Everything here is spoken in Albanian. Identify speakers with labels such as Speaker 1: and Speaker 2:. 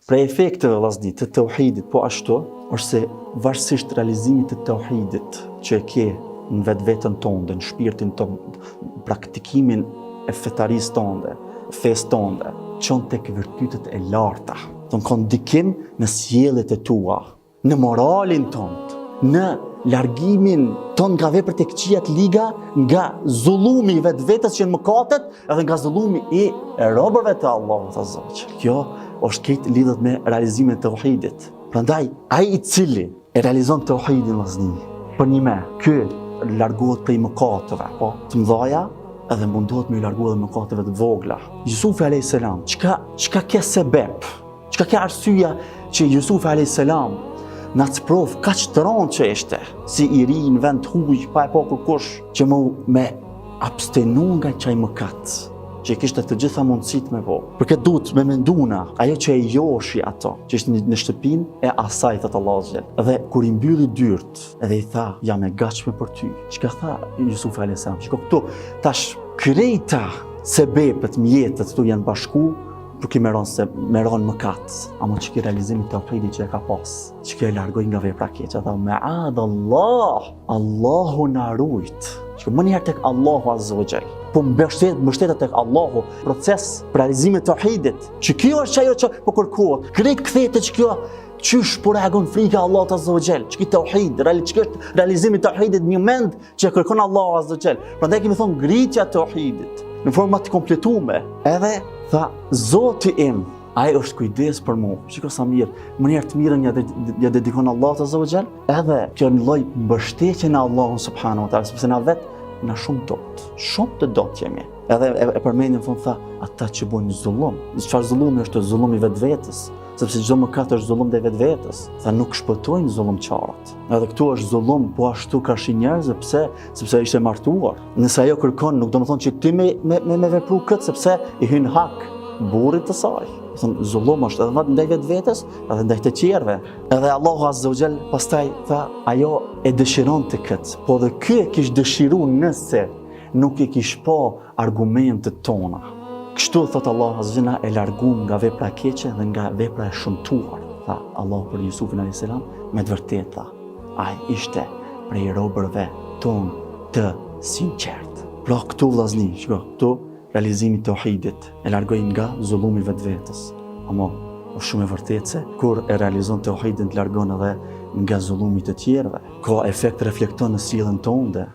Speaker 1: Prej efekteve vllazni të tauhidit po ashtu është se varësisht realizimit të tauhidit që e ke në vetveten tënde, në shpirtin tënd, praktikimin e fetarisë tënde, fesë tënde, çon tek virtytet e larta. Don ka ndikim në sjelljet e tua, në moralin tënd, në largimin ton nga veprat e këqija të liga, nga zullumi i vetvetes që në mëkatet, edhe nga zullumi i robërve të Allahut azza wa jall. Kjo është këtë lidhet me realizimin e tauhidit. Prandaj ai i cili e realizon tauhidin vllazni, për një me, ky largohet prej mëkateve, po, të mëdha, edhe mundohet me i largu edhe mëkateve të vogla. Jusufi alayhis salam, çka ka sebeb, çka ka arsyeja që Jusufi alayhis salam na sprov kaq të rënd që ishte, si i ri në vend huj, pa e pa kurkush, që me abstenu nga çaj mëkat, që kishte të gjitha mundësit me po. Për këtë duhet me menduna, ajo që e joshi ato, që ishte në shtëpinë e asaj, thot Allahu xhel. Dhe kur i mbylli dyrt, edhe i tha, jam e gatshme për ty. Çka tha Jusufi alayhis salam? Shiko këtu, tash krejta sebepet, mjetet këtu janë bashku, për ki meron mëkat, ama që ki realizimi të tauhidit që e ka pas, që ki e largoj nga vepra keqe, tha me'ad Allah, Allahu na rujt. Që më njëherë tek Allahu azza wa jall, po mbështetet tek Allahu, proces për realizimin të tauhidit, që kjo është ajo që po kërkohet. Krejt kthehete që kjo qysh po reagon frika Allahut azza wa jall, që ki tauhid, që është realizimi të tauhidit një mend që kërkon Allahu azza wa jall. Prandaj kemi thonë ngritja e tauhidit në forma të kompletume. Edhe tha, Zoti im, ai është kujdes për mua. Shiko sa mirë, mënyrë të mirën ja dedikon Allahut azza wa jall, edhe kjo në lloj mbështetje në Allahun subhanahu wa taala, sepse na vet na shumë të dot jemi. Edhe e përmendim fund tha, ata që bojnë zullum. Çfarë zullumi është? Zullumi vetvetes, sepse çdo mëkat është zullum te vetvetes. Tha nuk shpëtojnë zullumçarët. Edhe këtu është zullum, po ashtu ka shi njerëz, sepse ishte martuar. Nëse ajo kërkon, nuk do të thonë që ti me vepru këtë, sepse i hyn hak burrit të saj. Thonë zullum është edhe ndaj vetvetes, edhe ndaj të tjerëve. Edhe Allahu azza wa jall pastaj tha, ajo e dëshironte këtë, po dhe ky e kish dëshiruar nëse nuk e kish pa argumentet tona. Kështu thot Allah azza wa jall e largum nga vepra keqe dhe nga vepra e shëmtuar. Tha Allah për Jusufin alayhis salam, me të vërtetë tha, ai ishte prej robërve ton të sinqert. Pra këtu vllazni, shiko, këtu realizimi të tauhidit e largoj nga zullumi vetvetes. Ama është shumë e vërtetë se kur e realizon tauhidin të largon edhe nga zullumi të tjerëve. Ka efekt reflekton në sjelljen tënde.